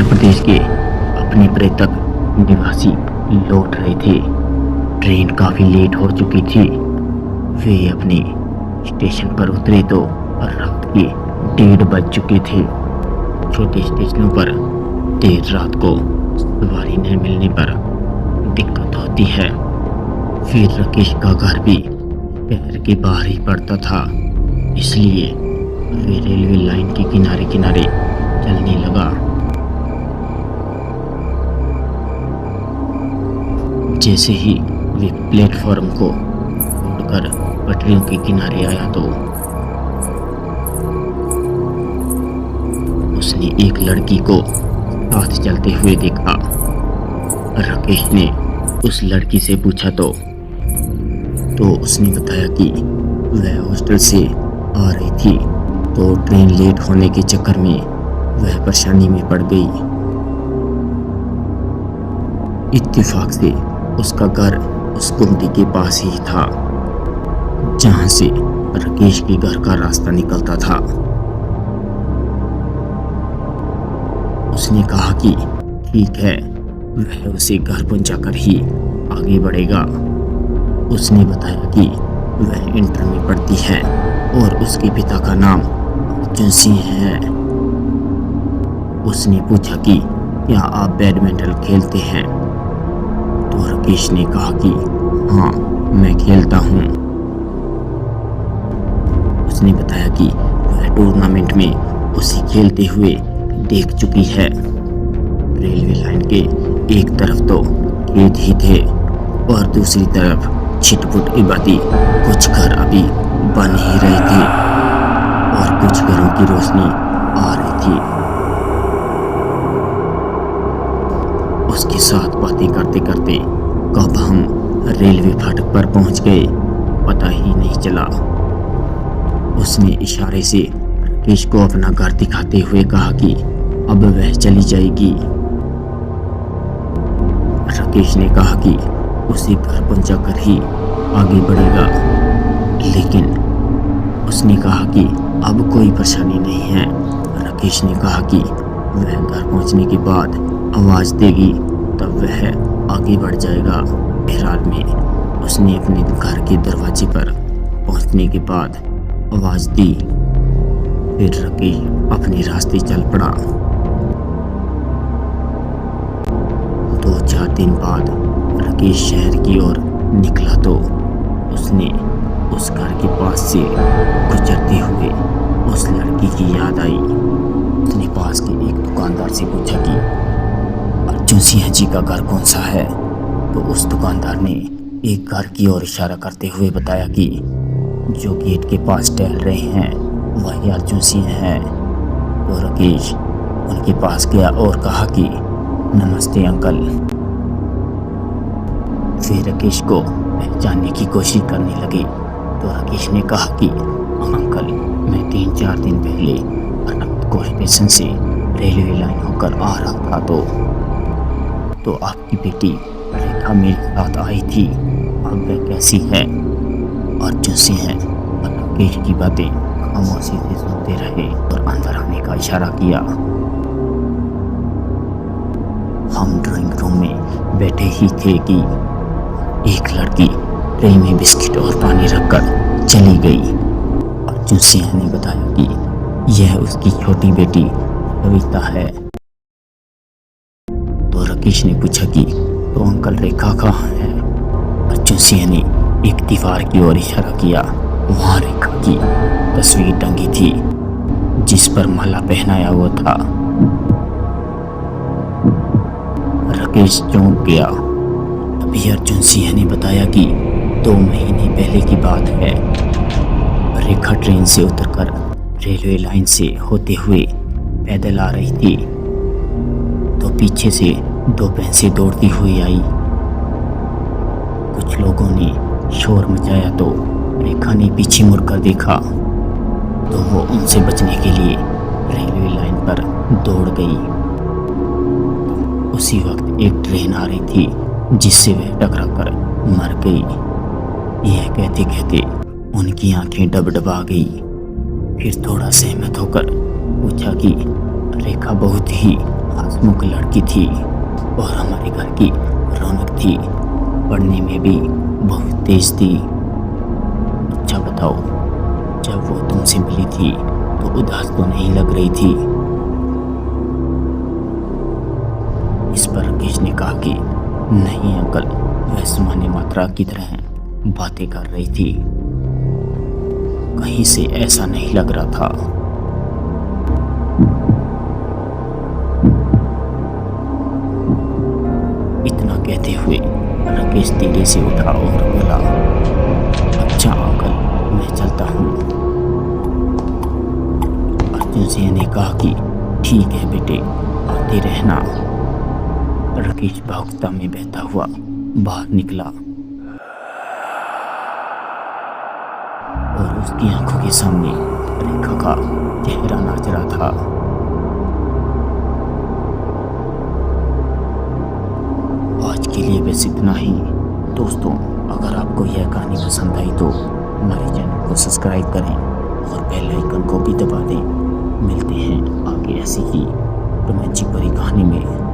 प्रदेश के अपने पर्यटक निवासी लौट रहे थे। ट्रेन काफ़ी लेट हो चुकी थी। वे अपने स्टेशन पर उतरे तो रात के 1:30 बज चुके थे। छोटे स्टेशनों पर देर रात को सवारी न मिलने पर दिक्कत होती है। फिर राकेश का घर भी शहर के बाहर ही पड़ता था, इसलिए वे रेलवे लाइन के किनारे किनारे चलने लगा। जैसे ही वे प्लेटफॉर्म को छोड़कर पटरियों के किनारे आया तो उसने एक लड़की को साथ चलते हुए देखा। राकेश ने उस लड़की से पूछा तो उसने बताया कि वह हॉस्टल से आ रही थी, तो ट्रेन लेट होने के चक्कर में वह परेशानी में पड़ गई। इत्तेफाक से उसका घर उस गुमटी के पास ही था जहां से राकेश के घर का रास्ता निकलता था। उसने कहा कि ठीक है, वह उसे घर पहुंचाकर ही आगे बढ़ेगा। उसने बताया कि वह इंटर में पढ़ती है और उसके पिता का नाम अर्जुन सिंह है। उसने पूछा कि क्या आप बैडमिंटन खेलते हैं, तो राकेश ने कहा कि हाँ, मैं खेलता हूँ। उसने बताया कि वह टूर्नामेंट में उसे खेलते हुए देख चुकी है। रेलवे लाइन के एक तरफ तो खेत ही थे और दूसरी तरफ छिटपुट इबादी कुछ घर अभी बन ही रहे थे और कुछ घरों की रोशनी आ रही थी। उसके साथ बातें करते करते कब हम रेलवे फाटक पर पहुंच गए पता ही नहीं चला। उसने इशारे से राकेश को अपना घर दिखाते हुए कहा कि अब वह चली जाएगी। राकेश ने कहा कि उसे घर पहुंचाकर ही आगे बढ़ेगा, लेकिन उसने कहा कि अब कोई परेशानी नहीं है। राकेश ने कहा कि वह घर पहुंचने के बाद आवाज देगी तब वह आगे बढ़ जाएगा। बहरहाल में उसने अपने घर के दरवाजे पर पहुंचने के बाद आवाज दी। फिर राकेश अपने रास्ते चल पड़ा। 2-4 दिन बाद राकेश शहर की ओर निकला तो उसने उस घर के पास से गुजरते हुए उस लड़की की याद आई। उसने पास के एक दुकानदार से पूछा कि अर्जुन सिंह जी का घर कौन सा है, तो उस दुकानदार ने एक घर की ओर इशारा करते हुए बताया कि जो गेट के पास टहल रहे हैं वही अर्जुन सिंह है। तो राकेश उनके पास गया और कहा कि नमस्ते अंकल। फिर राकेश को पहचानने की कोशिश करने लगे तो राकेश ने कहा कि अंकल, मैं 3-4 दिन पहले अनंतपुर स्टेशन से रेलवे लाइन होकर आ रहा था तो आपकी बेटी रेखा मेरे साथ आई थी। अब वह कैसी है? अर्जुन सिंह है। राकेश की बातें खामोशी से सुनते रहे और अंदर आने का इशारा किया। हम ड्राइंग रूम में बैठे ही थे कि एक लड़की ट्रे में बिस्किट और पानी रखकर चली गई। अर्जुन सिंह ने बताया कि यह उसकी छोटी बेटी कविता है। तो राकेश ने पूछा कि तो अंकल रेखा कहाँ है? अर्जुन सिंह ने एक दीवार की ओर इशारा किया। वहां रेखा की तस्वीर टंगी थी जिस पर माला पहनाया हुआ था। राकेश चौंक गया। तभी अर्जुन सिंह ने बताया कि 2 महीने पहले की बात है। रेखा ट्रेन से उतरकर रेलवे लाइन से होते हुए पैदल आ रही थी तो पीछे से 2 भैंसें दौड़ती हुई आई। कुछ लोगों ने शोर मचाया तो रेखा ने पीछे मुड़कर देखा तो वो उनसे बचने के लिए रेलवे लाइन पर दौड़ गई। उसी वक्त एक ट्रेन आ रही थी जिससे वह टकराकर मर गई। यह कहते कहते उनकी आंखें डबडबा गई। फिर थोड़ा सहमत होकर पूछा कि रेखा बहुत ही हंसमुख लड़की थी और हमारे घर की रौनक थी। पढ़ने में भी बहुत तेज थी। अच्छा बताओ, जब वो तुमसे मिली थी तो उदास तो नहीं लग रही थी? इस पर राकेश ने कहा कि नहीं अंकल, वह सामान्य मात्रा की तरह बातें कर रही थी, कहीं से ऐसा नहीं लग रहा था। इतना कहते हुए राकेश धीरे से उठा और बोला, अच्छा अंकल, मैं चलता हूँ। अर्जुन सिंह ने कहा कि ठीक है बेटे, आते रहना। राकेश भावुकता में बहता हुआ बाहर निकला और उसकी आंखों के सामने रेखा का चेहरा नाच रहा था। आज के लिए बस इतना ही दोस्तों। अगर आपको यह कहानी पसंद आई तो हमारे चैनल को सब्सक्राइब करें और बेल आइकन को भी दबा दें। मिलते हैं आगे ऐसी ही रोमांचक भरी कहानी में।